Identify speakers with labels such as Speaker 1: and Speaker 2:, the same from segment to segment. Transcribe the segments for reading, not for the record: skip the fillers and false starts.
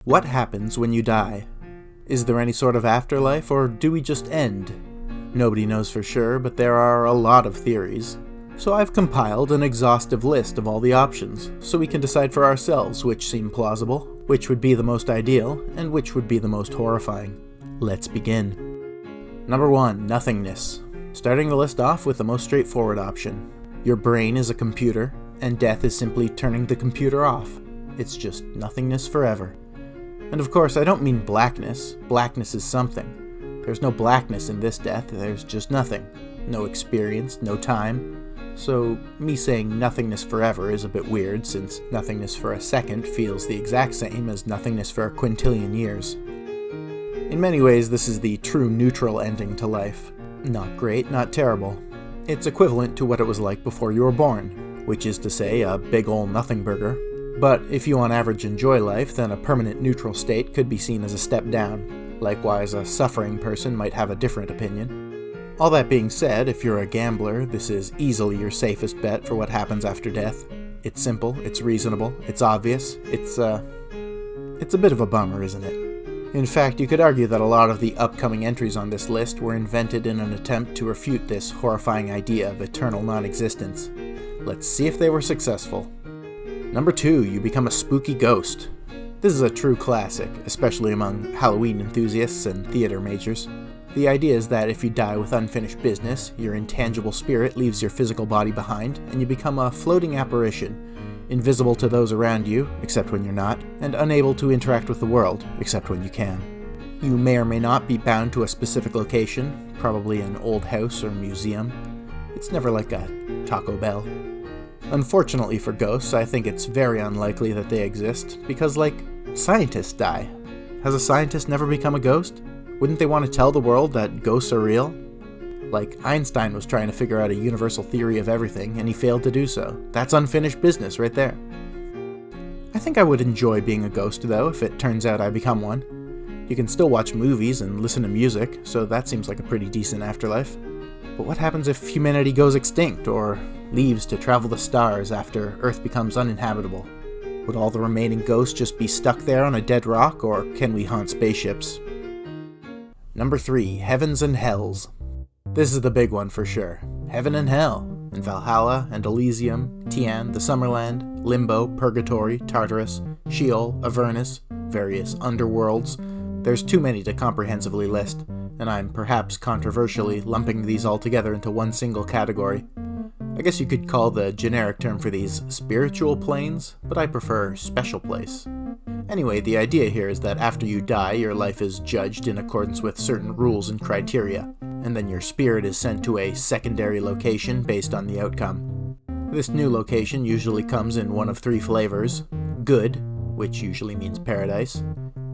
Speaker 1: What happens when you die? Is there any sort of afterlife, or do we just end? Nobody knows for sure, but there are a lot of theories. So I've compiled an exhaustive list of all the options, so we can decide for ourselves which seem plausible, which would be the most ideal, and which would be the most horrifying. Let's begin. Number 1, nothingness. Starting the list off with the most straightforward option. Your brain is a computer, and death is simply turning the computer off. It's just nothingness forever. And of course, I don't mean blackness. Blackness is something. There's no blackness in this death, there's just nothing. No experience, no time. So, me saying nothingness forever is a bit weird, since nothingness for a second feels the exact same as nothingness for a quintillion years. In many ways, this is the true neutral ending to life. Not great, not terrible. It's equivalent to what it was like before you were born, which is to say, a big ol' nothing burger. But if you on average enjoy life, then a permanent neutral state could be seen as a step down. Likewise, a suffering person might have a different opinion. All that being said, if you're a gambler, this is easily your safest bet for what happens after death. It's simple, it's reasonable, it's obvious, it's a bit of a bummer, isn't it? In fact, you could argue that a lot of the upcoming entries on this list were invented in an attempt to refute this horrifying idea of eternal non-existence. Let's see if they were successful. Number 2, you become a spooky ghost. This is a true classic, especially among Halloween enthusiasts and theater majors. The idea is that if you die with unfinished business, your intangible spirit leaves your physical body behind, and you become a floating apparition, invisible to those around you, except when you're not, and unable to interact with the world, except when you can. You may or may not be bound to a specific location, probably an old house or museum. It's never like a Taco Bell. Unfortunately for ghosts, I think it's very unlikely that they exist, because, scientists die. Has a scientist never become a ghost? Wouldn't they want to tell the world that ghosts are real? Einstein was trying to figure out a universal theory of everything, and he failed to do so. That's unfinished business right there. I think I would enjoy being a ghost, though, if it turns out I become one. You can still watch movies and listen to music, so that seems like a pretty decent afterlife. But what happens if humanity goes extinct, or leaves to travel the stars after Earth becomes uninhabitable? Would all the remaining ghosts just be stuck there on a dead rock, or can we haunt spaceships? Number 3, heavens and hells. This is the big one for sure. Heaven and hell. In Valhalla and Elysium, Tian, the Summerland, Limbo, Purgatory, Tartarus, Sheol, Avernus, various underworlds. There's too many to comprehensively list, and I'm perhaps controversially lumping these all together into one single category. I guess you could call the generic term for these spiritual planes, but I prefer special place. Anyway, the idea here is that after you die, your life is judged in accordance with certain rules and criteria, and then your spirit is sent to a secondary location based on the outcome. This new location usually comes in one of 3 flavors: good, which usually means paradise,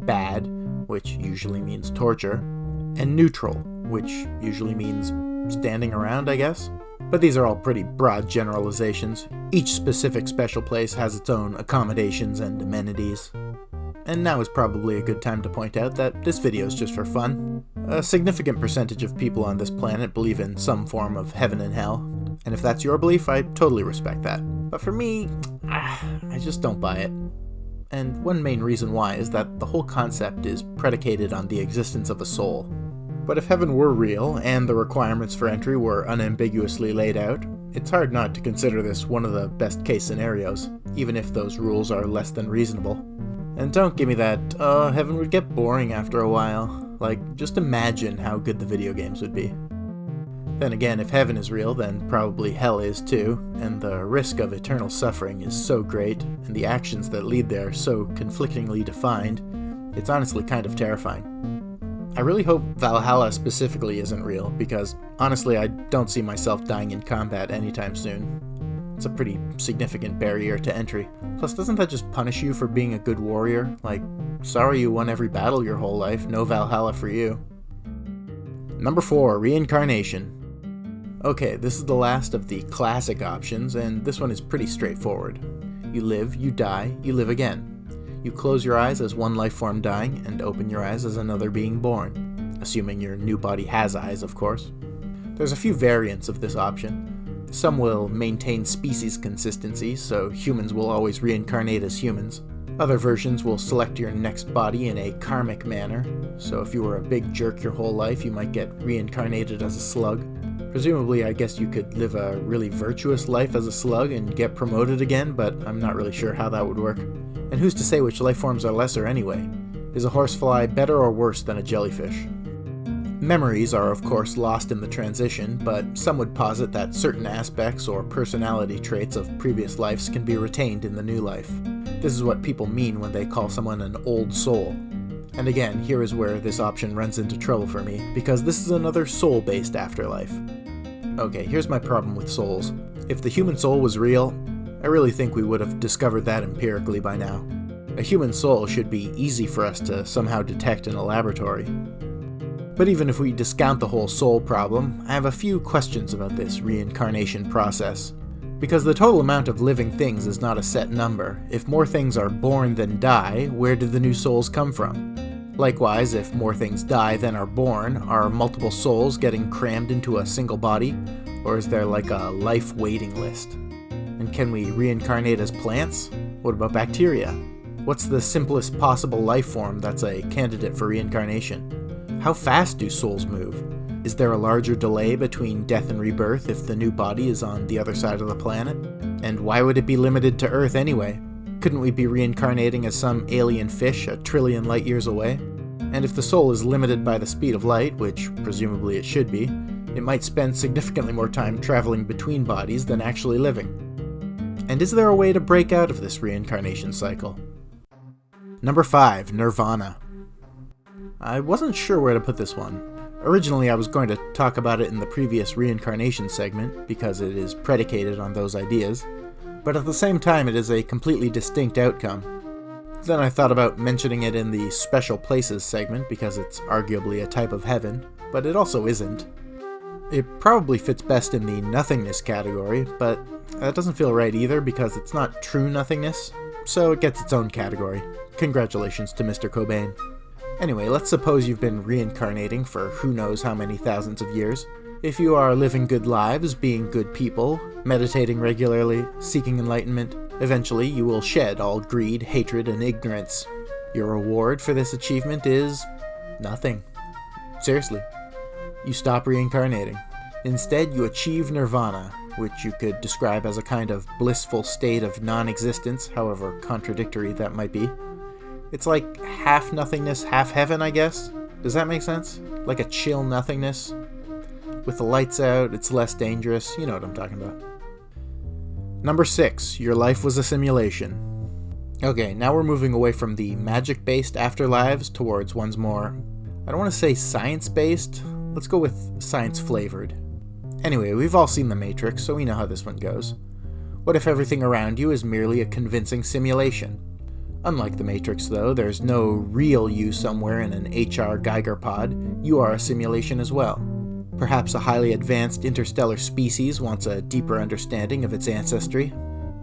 Speaker 1: bad, which usually means torture, and neutral, which usually means standing around, I guess. But these are all pretty broad generalizations. Each specific special place has its own accommodations and amenities. And now is probably a good time to point out that this video is just for fun. A significant percentage of people on this planet believe in some form of heaven and hell, and if that's your belief, I totally respect that. But for me, I just don't buy it. And one main reason why is that the whole concept is predicated on the existence of a soul. But if heaven were real, and the requirements for entry were unambiguously laid out, it's hard not to consider this one of the best case scenarios, even if those rules are less than reasonable. And don't give me that, heaven would get boring after a while. Just imagine how good the video games would be. Then again, if heaven is real, then probably hell is too, and the risk of eternal suffering is so great, and the actions that lead there so conflictingly defined, it's honestly kind of terrifying. I really hope Valhalla specifically isn't real, because honestly I don't see myself dying in combat anytime soon. It's a pretty significant barrier to entry. Plus, doesn't that just punish you for being a good warrior? Sorry you won every battle your whole life, no Valhalla for you. Number 4, reincarnation. Okay, this is the last of the classic options, and this one is pretty straightforward. You live, you die, you live again. You close your eyes as one life form dying, and open your eyes as another being born. Assuming your new body has eyes, of course. There's a few variants of this option. Some will maintain species consistency, so humans will always reincarnate as humans. Other versions will select your next body in a karmic manner, so if you were a big jerk your whole life, you might get reincarnated as a slug. Presumably, I guess you could live a really virtuous life as a slug and get promoted again, but I'm not really sure how that would work. And who's to say which life forms are lesser anyway? Is a horsefly better or worse than a jellyfish? Memories are of course lost in the transition, but some would posit that certain aspects or personality traits of previous lives can be retained in the new life. This is what people mean when they call someone an old soul. And again, here is where this option runs into trouble for me, because this is another soul-based afterlife. Okay, here's my problem with souls. If the human soul was real, I really think we would have discovered that empirically by now. A human soul should be easy for us to somehow detect in a laboratory. But even if we discount the whole soul problem, I have a few questions about this reincarnation process. Because the total amount of living things is not a set number. If more things are born than die, where did the new souls come from? Likewise, if more things die than are born, are multiple souls getting crammed into a single body? Or is there like a life waiting list? And can we reincarnate as plants? What about bacteria? What's the simplest possible life form that's a candidate for reincarnation? How fast do souls move? Is there a larger delay between death and rebirth if the new body is on the other side of the planet? And why would it be limited to Earth anyway? Couldn't we be reincarnating as some alien fish a trillion light years away? And if the soul is limited by the speed of light, which presumably it should be, it might spend significantly more time traveling between bodies than actually living. And is there a way to break out of this reincarnation cycle? Number 5, Nirvana. I wasn't sure where to put this one. Originally, I was going to talk about it in the previous reincarnation segment, because it is predicated on those ideas, but at the same time it is a completely distinct outcome. Then I thought about mentioning it in the special places segment, because it's arguably a type of heaven, but it also isn't. It probably fits best in the nothingness category, but that doesn't feel right either, because it's not true nothingness, so it gets its own category. Congratulations to Mr. Cobain. Anyway, let's suppose you've been reincarnating for who knows how many thousands of years. If you are living good lives, being good people, meditating regularly, seeking enlightenment, eventually you will shed all greed, hatred, and ignorance. Your reward for this achievement is nothing. Seriously. You stop reincarnating. Instead, you achieve nirvana, which you could describe as a kind of blissful state of non-existence, however contradictory that might be. It's like half nothingness, half heaven, I guess? Does that make sense? Like a chill nothingness? With the lights out, it's less dangerous, you know what I'm talking about. Number 6, your life was a simulation. Okay, now we're moving away from the magic-based afterlives towards ones more, I don't want to say science-based, let's go with science-flavored. Anyway, we've all seen The Matrix, so we know how this one goes. What if everything around you is merely a convincing simulation? Unlike The Matrix, though, there's no real you somewhere in an HR Geiger pod. You are a simulation as well. Perhaps a highly advanced interstellar species wants a deeper understanding of its ancestry.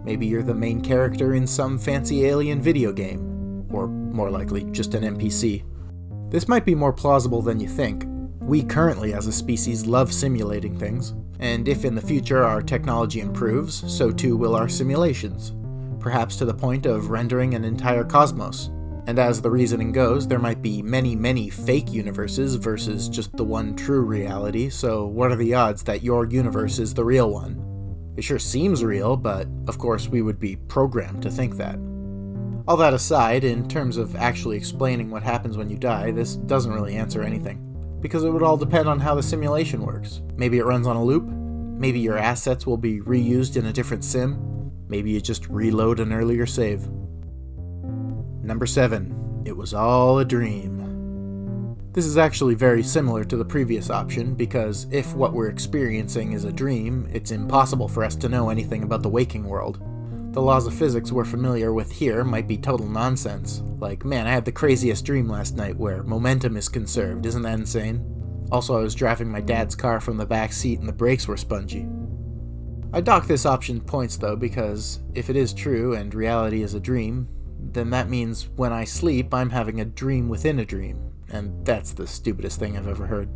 Speaker 1: Maybe you're the main character in some fancy alien video game. Or, more likely, just an NPC. This might be more plausible than you think. We currently, as a species, love simulating things. And if in the future our technology improves, so too will our simulations. Perhaps to the point of rendering an entire cosmos. And as the reasoning goes, there might be many, many fake universes versus just the one true reality, so what are the odds that your universe is the real one? It sure seems real, but of course we would be programmed to think that. All that aside, in terms of actually explaining what happens when you die, this doesn't really answer anything. Because it would all depend on how the simulation works. Maybe it runs on a loop, maybe your assets will be reused in a different sim, maybe you just reload an earlier save. Number 7. It was all a dream. This is actually very similar to the previous option, because if what we're experiencing is a dream, it's impossible for us to know anything about the waking world. The laws of physics we're familiar with here might be total nonsense. Like, man, I had the craziest dream last night where momentum is conserved, isn't that insane? Also, I was driving my dad's car from the back seat and the brakes were spongy. I dock this option points though, because if it is true and reality is a dream, then that means when I sleep, I'm having a dream within a dream, and that's the stupidest thing I've ever heard.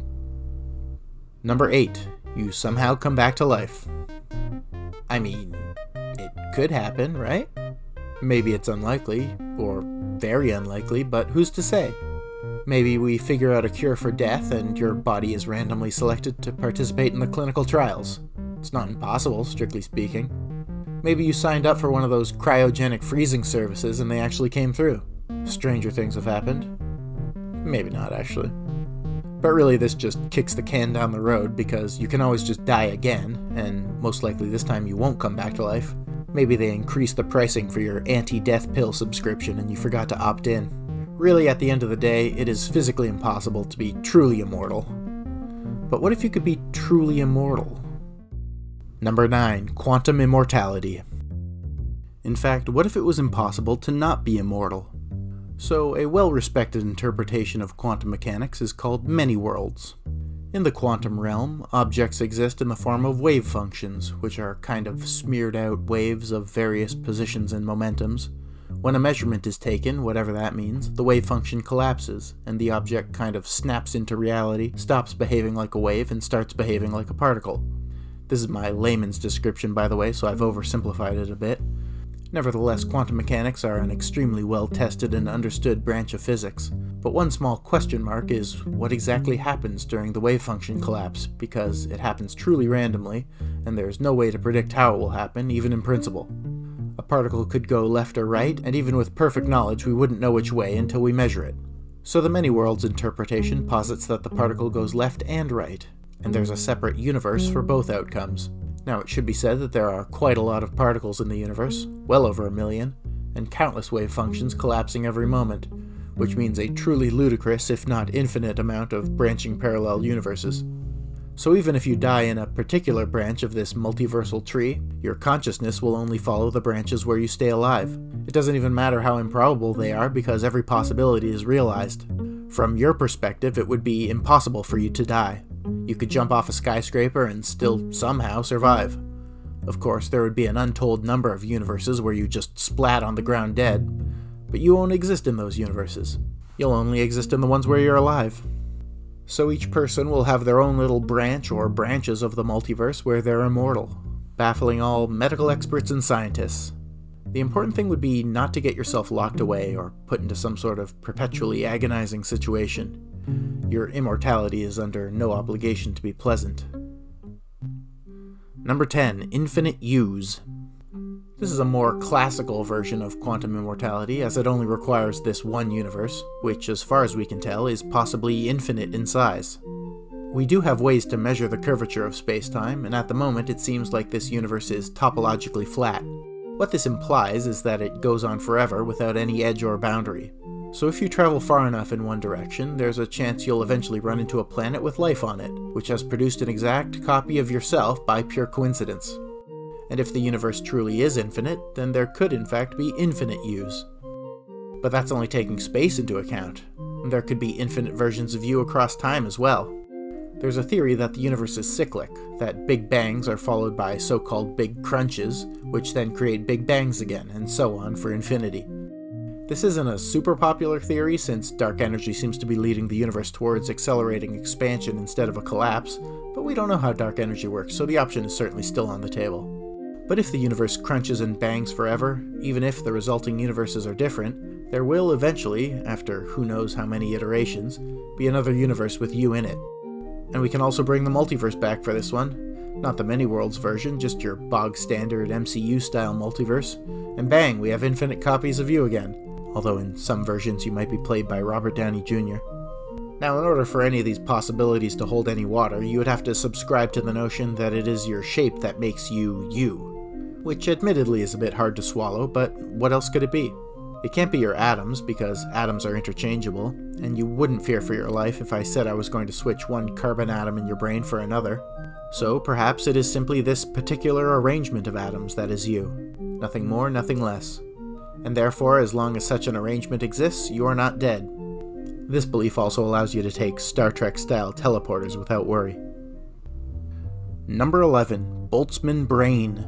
Speaker 1: Number 8. You somehow come back to life. I mean, it could happen, right? Maybe it's unlikely, or very unlikely, but who's to say? Maybe we figure out a cure for death and your body is randomly selected to participate in the clinical trials. It's not impossible, strictly speaking. Maybe you signed up for one of those cryogenic freezing services and they actually came through. Stranger things have happened. Maybe not, actually. But really, this just kicks the can down the road because you can always just die again, and most likely this time you won't come back to life. Maybe they increased the pricing for your anti-death pill subscription and you forgot to opt in. Really, at the end of the day, it is physically impossible to be truly immortal. But what if you could be truly immortal? Number 9. Quantum immortality. In fact, what if it was impossible to not be immortal? So, a well-respected interpretation of quantum mechanics is called many worlds. In the quantum realm, objects exist in the form of wave functions, which are kind of smeared out waves of various positions and momentums. When a measurement is taken, whatever that means, the wave function collapses, and the object kind of snaps into reality, stops behaving like a wave, and starts behaving like a particle. This is my layman's description, by the way, so I've oversimplified it a bit. Nevertheless, quantum mechanics are an extremely well-tested and understood branch of physics. But one small question mark is what exactly happens during the wave function collapse, because it happens truly randomly, and there's no way to predict how it will happen, even in principle. A particle could go left or right, and even with perfect knowledge we wouldn't know which way until we measure it. So the many worlds interpretation posits that the particle goes left and right, and there's a separate universe for both outcomes. Now, it should be said that there are quite a lot of particles in the universe, well over 1 million, and countless wave functions collapsing every moment, which means a truly ludicrous, if not infinite, amount of branching parallel universes. So even if you die in a particular branch of this multiversal tree, your consciousness will only follow the branches where you stay alive. It doesn't even matter how improbable they are because every possibility is realized. From your perspective, it would be impossible for you to die. You could jump off a skyscraper and still somehow survive. Of course, there would be an untold number of universes where you just splat on the ground dead, but you won't exist in those universes. You'll only exist in the ones where you're alive. So each person will have their own little branch or branches of the multiverse where they're immortal, baffling all medical experts and scientists. The important thing would be not to get yourself locked away or put into some sort of perpetually agonizing situation. Your immortality is under no obligation to be pleasant. Number 10. Infinite use. This is a more classical version of quantum immortality, as it only requires this one universe, which, as far as we can tell, is possibly infinite in size. We do have ways to measure the curvature of spacetime, and at the moment it seems like this universe is topologically flat. What this implies is that it goes on forever without any edge or boundary. So if you travel far enough in one direction, there's a chance you'll eventually run into a planet with life on it, which has produced an exact copy of yourself by pure coincidence. And if the universe truly is infinite, then there could in fact be infinite use. But that's only taking space into account. There could be infinite versions of you across time as well. There's a theory that the universe is cyclic, that big bangs are followed by so-called big crunches, which then create big bangs again, and so on for infinity. This isn't a super popular theory since dark energy seems to be leading the universe towards accelerating expansion instead of a collapse, but we don't know how dark energy works, so the option is certainly still on the table. But if the universe crunches and bangs forever, even if the resulting universes are different, there will eventually, after who knows how many iterations, be another universe with you in it. And we can also bring the multiverse back for this one. Not the many worlds version, just your bog-standard MCU-style multiverse. And bang, we have infinite copies of you again. Although in some versions you might be played by Robert Downey Jr. Now, in order for any of these possibilities to hold any water, you would have to subscribe to the notion that it is your shape that makes you you. Which admittedly is a bit hard to swallow, but what else could it be? It can't be your atoms, because atoms are interchangeable, and you wouldn't fear for your life if I said I was going to switch one carbon atom in your brain for another. So perhaps it is simply this particular arrangement of atoms that is you. Nothing more, nothing less. And therefore, as long as such an arrangement exists, you are not dead. This belief also allows you to take Star Trek-style teleporters without worry. Number 11. Boltzmann brain.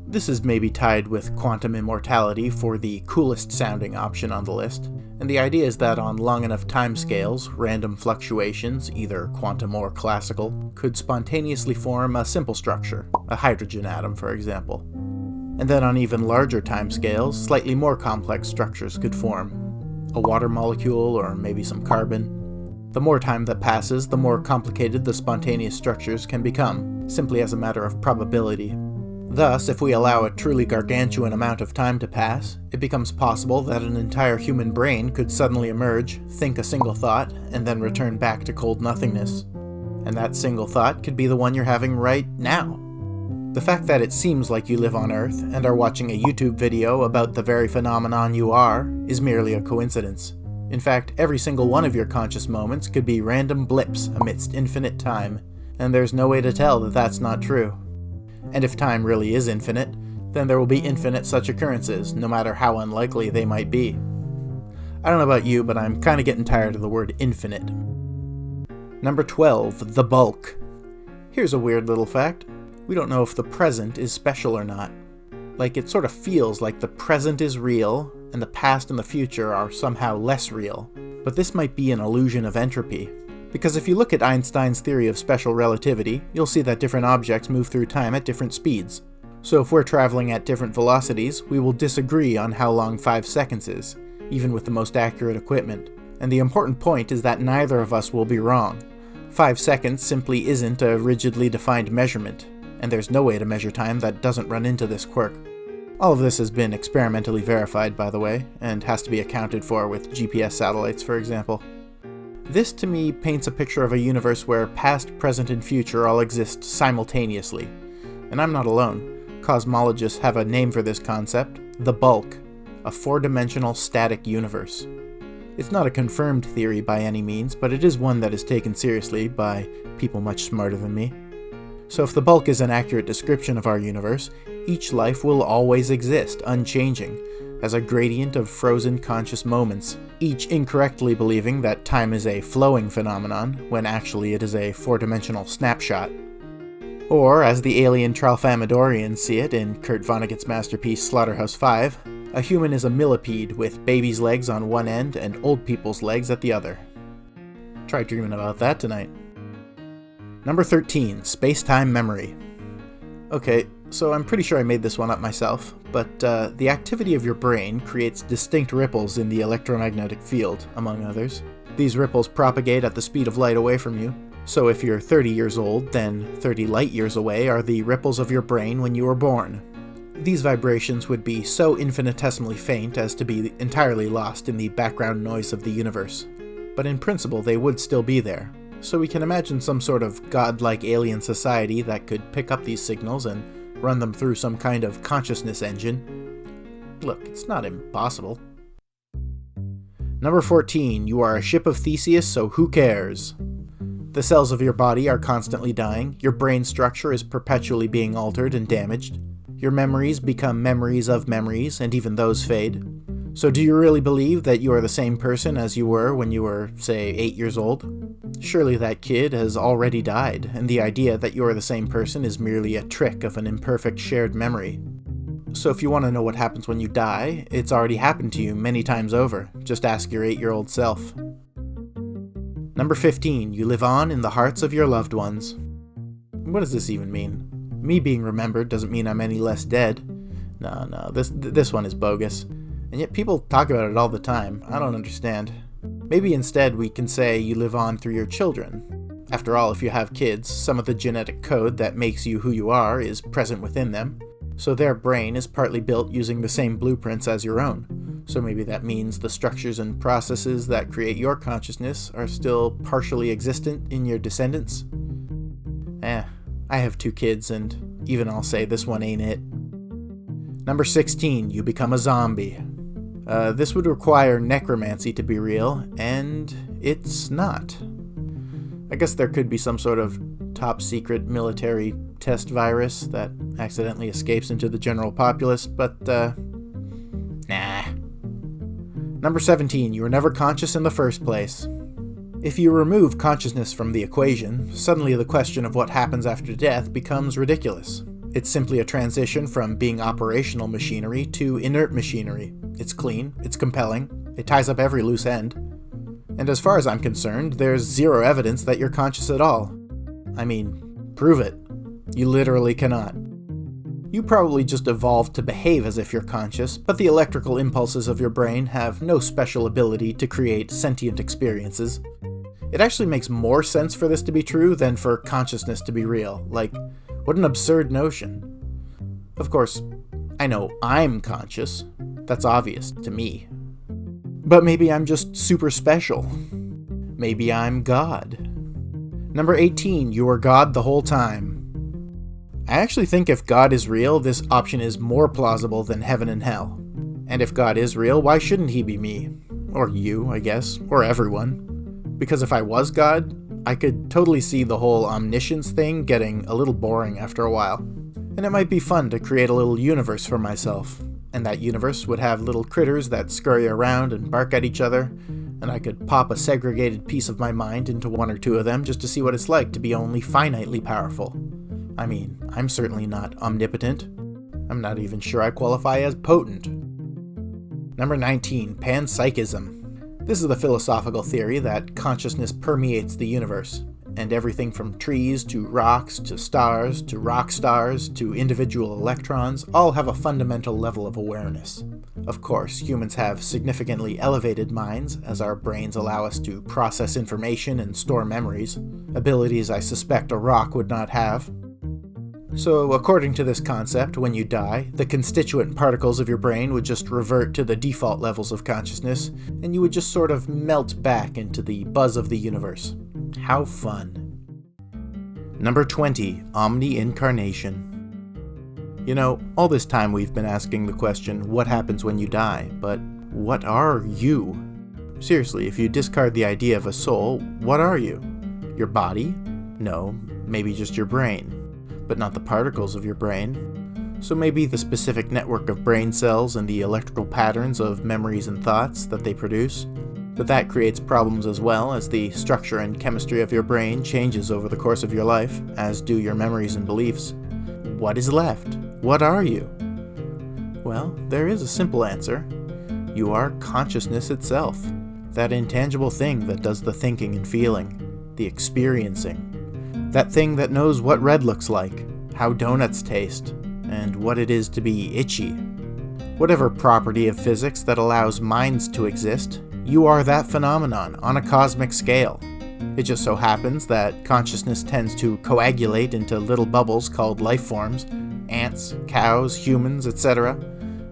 Speaker 1: This is maybe tied with quantum immortality for the coolest sounding option on the list, and the idea is that on long enough timescales, random fluctuations, either quantum or classical, could spontaneously form a simple structure, a hydrogen atom for example. And then on even larger timescales, slightly more complex structures could form. A water molecule, or maybe some carbon. The more time that passes, the more complicated the spontaneous structures can become, simply as a matter of probability. Thus, if we allow a truly gargantuan amount of time to pass, it becomes possible that an entire human brain could suddenly emerge, think a single thought, and then return back to cold nothingness. And that single thought could be the one you're having right now. The fact that it seems like you live on Earth and are watching a YouTube video about the very phenomenon you are is merely a coincidence. In fact, every single one of your conscious moments could be random blips amidst infinite time, and there's no way to tell that that's not true. And if time really is infinite, then there will be infinite such occurrences, no matter how unlikely they might be. I don't know about you, but I'm kinda getting tired of the word infinite. Number 12, the bulk. Here's a weird little fact. We don't know if the present is special or not. Like, it sort of feels like the present is real, and the past and the future are somehow less real. But this might be an illusion of entropy. Because if you look at Einstein's theory of special relativity, you'll see that different objects move through time at different speeds. So if we're traveling at different velocities, we will disagree on how long 5 seconds is, even with the most accurate equipment. And the important point is that neither of us will be wrong. 5 seconds simply isn't a rigidly defined measurement, and there's no way to measure time that doesn't run into this quirk. All of this has been experimentally verified, by the way, and has to be accounted for with GPS satellites, for example. This, to me, paints a picture of a universe where past, present, and future all exist simultaneously. And I'm not alone. Cosmologists have a name for this concept, the bulk, a 4-dimensional static universe. It's not a confirmed theory by any means, but it is one that is taken seriously by people much smarter than me. So if the bulk is an accurate description of our universe, each life will always exist, unchanging, as a gradient of frozen conscious moments, each incorrectly believing that time is a flowing phenomenon, when actually it is a 4-dimensional snapshot. Or, as the alien Tralfamadorians see it in Kurt Vonnegut's masterpiece Slaughterhouse-5, a human is a millipede with baby's legs on one end and old people's legs at the other. Try dreaming about that tonight. Number 13, Spacetime Memory. Okay, so I'm pretty sure I made this one up myself, but the activity of your brain creates distinct ripples in the electromagnetic field, among others. These ripples propagate at the speed of light away from you, so if you're 30 years old, then 30 light years away are the ripples of your brain when you were born. These vibrations would be so infinitesimally faint as to be entirely lost in the background noise of the universe. But in principle, they would still be there. So we can imagine some sort of godlike alien society that could pick up these signals and run them through some kind of consciousness engine. Look, it's not impossible. Number 14, you are a ship of Theseus, so who cares? The cells of your body are constantly dying, your brain structure is perpetually being altered and damaged. Your memories become memories of memories, and even those fade. So do you really believe that you are the same person as you were when you were, say, 8 years old? Surely that kid has already died, and the idea that you are the same person is merely a trick of an imperfect shared memory. So if you want to know what happens when you die, it's already happened to you many times over. Just ask your 8-year-old self. Number 15, you live on in the hearts of your loved ones. What does this even mean? Me being remembered doesn't mean I'm any less dead. No, this one is bogus. And yet people talk about it all the time. I don't understand. Maybe instead we can say you live on through your children. After all, if you have kids, some of the genetic code that makes you who you are is present within them. So their brain is partly built using the same blueprints as your own. So maybe that means the structures and processes that create your consciousness are still partially existent in your descendants. I have 2 kids, and even I'll say this one ain't it. Number 16, you become a zombie. This would require necromancy to be real, and it's not. I guess there could be some sort of top-secret military test virus that accidentally escapes into the general populace, but, nah. Number 17, you were never conscious in the first place. If you remove consciousness from the equation, suddenly the question of what happens after death becomes ridiculous. It's simply a transition from being operational machinery to inert machinery. It's clean, it's compelling, it ties up every loose end. And as far as I'm concerned, there's zero evidence that you're conscious at all. I mean, prove it. You literally cannot. You probably just evolved to behave as if you're conscious, but the electrical impulses of your brain have no special ability to create sentient experiences. It actually makes more sense for this to be true than for consciousness to be real. Like, what an absurd notion. Of course, I know I'm conscious. That's obvious to me. But maybe I'm just super special. Maybe I'm God. Number 18, you were God the whole time. I actually think if God is real, this option is more plausible than heaven and hell. And if God is real, why shouldn't he be me? Or you, I guess, or everyone. Because if I was God, I could totally see the whole omniscience thing getting a little boring after a while. And it might be fun to create a little universe for myself. And that universe would have little critters that scurry around and bark at each other, and I could pop a segregated piece of my mind into one or two of them just to see what it's like to be only finitely powerful. I mean, I'm certainly not omnipotent. I'm not even sure I qualify as potent. Number 19, Panpsychism. This is the philosophical theory that consciousness permeates the universe, and everything from trees to rocks to stars to rock stars to individual electrons all have a fundamental level of awareness. Of course, humans have significantly elevated minds, as our brains allow us to process information and store memories, abilities I suspect a rock would not have. So, according to this concept, when you die, the constituent particles of your brain would just revert to the default levels of consciousness, and you would just sort of melt back into the buzz of the universe. How fun. Number 20, Omni-incarnation. You know, all this time we've been asking the question, what happens when you die? But what are you? Seriously, if you discard the idea of a soul, what are you? Your body? No, maybe just your brain. But not the particles of your brain. So maybe the specific network of brain cells and the electrical patterns of memories and thoughts that they produce. But that creates problems as well, as the structure and chemistry of your brain changes over the course of your life, as do your memories and beliefs. What is left? What are you? Well, there is a simple answer. You are consciousness itself. That intangible thing that does the thinking and feeling, the experiencing. That thing that knows what red looks like, how donuts taste, and what it is to be itchy. Whatever property of physics that allows minds to exist, you are that phenomenon on a cosmic scale. It just so happens that consciousness tends to coagulate into little bubbles called life forms, ants, cows, humans, etc.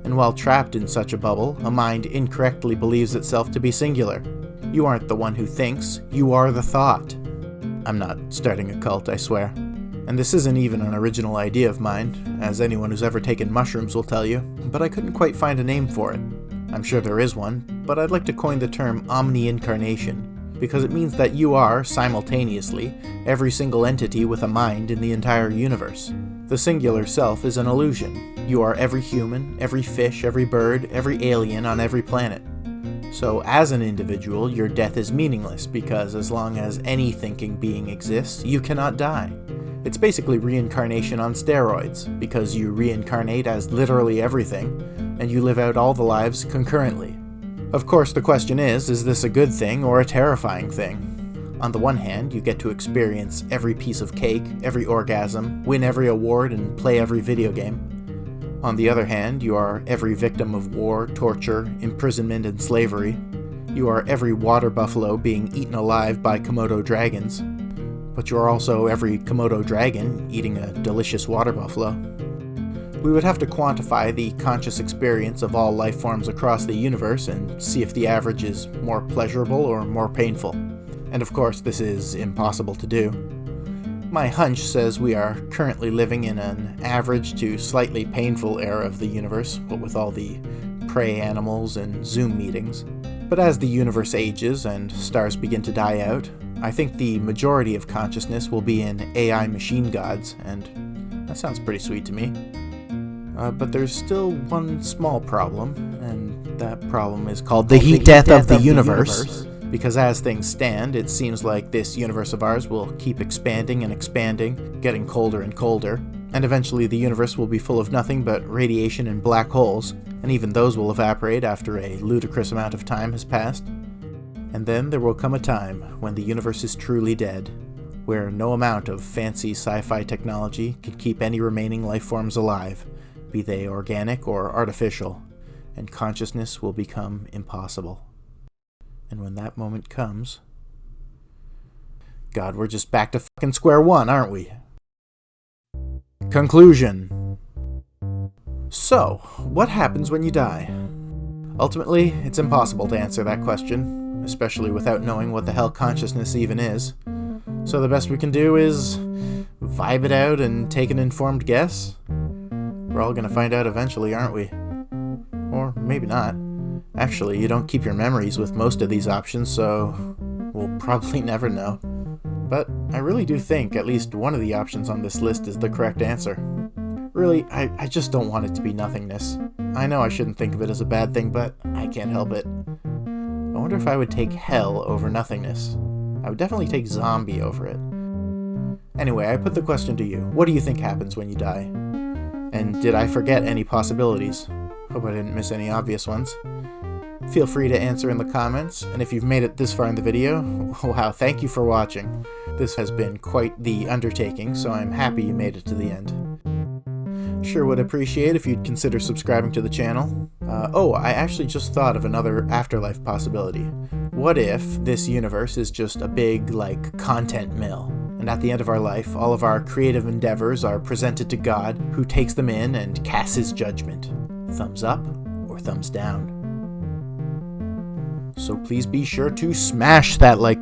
Speaker 1: And while trapped in such a bubble, a mind incorrectly believes itself to be singular. You aren't the one who thinks, you are the thought. I'm not starting a cult, I swear. And this isn't even an original idea of mine, as anyone who's ever taken mushrooms will tell you, but I couldn't quite find a name for it. I'm sure there is one, but I'd like to coin the term Omni-incarnation, because it means that you are, simultaneously, every single entity with a mind in the entire universe. The singular self is an illusion. You are every human, every fish, every bird, every alien on every planet. So as an individual, your death is meaningless because as long as any thinking being exists, you cannot die. It's basically reincarnation on steroids, because you reincarnate as literally everything, and you live out all the lives concurrently. Of course, the question is this a good thing or a terrifying thing? On the one hand, you get to experience every piece of cake, every orgasm, win every award, and play every video game. On the other hand, you are every victim of war, torture, imprisonment, and slavery. You are every water buffalo being eaten alive by Komodo dragons. But you are also every Komodo dragon eating a delicious water buffalo. We would have to quantify the conscious experience of all life forms across the universe and see if the average is more pleasurable or more painful. And of course, this is impossible to do. My hunch says we are currently living in an average to slightly painful era of the universe, what with all the prey animals and Zoom meetings. But as the universe ages and stars begin to die out, I think the majority of consciousness will be in AI machine gods, and that sounds pretty sweet to me. But there's still one small problem, and that problem is called the heat death of the universe. Because as things stand, it seems like this universe of ours will keep expanding and expanding, getting colder and colder, and eventually the universe will be full of nothing but radiation and black holes, and even those will evaporate after a ludicrous amount of time has passed. And then there will come a time when the universe is truly dead, where no amount of fancy sci-fi technology can keep any remaining life forms alive, be they organic or artificial, and consciousness will become impossible. And when that moment comes... God, we're just back to fucking square one, aren't we? Conclusion. So, what happens when you die? Ultimately, it's impossible to answer that question, especially without knowing what the hell consciousness even is. So the best we can do is vibe it out and take an informed guess. We're all gonna find out eventually, aren't we? Or maybe not. Actually, you don't keep your memories with most of these options, so we'll probably never know. But I really do think at least one of the options on this list is the correct answer. Really, I just don't want it to be nothingness. I know I shouldn't think of it as a bad thing, but I can't help it. I wonder if I would take hell over nothingness. I would definitely take zombie over it. Anyway, I put the question to you. What do you think happens when you die? And did I forget any possibilities? Hope I didn't miss any obvious ones. Feel free to answer in the comments, and if you've made it this far in the video, wow, thank you for watching. This has been quite the undertaking, so I'm happy you made it to the end. Sure would appreciate if you'd consider subscribing to the channel. I actually just thought of another afterlife possibility. What if this universe is just a big, content mill, and at the end of our life, all of our creative endeavors are presented to God, who takes them in and casts his judgment. Thumbs up or thumbs down. So please be sure to smash that like button.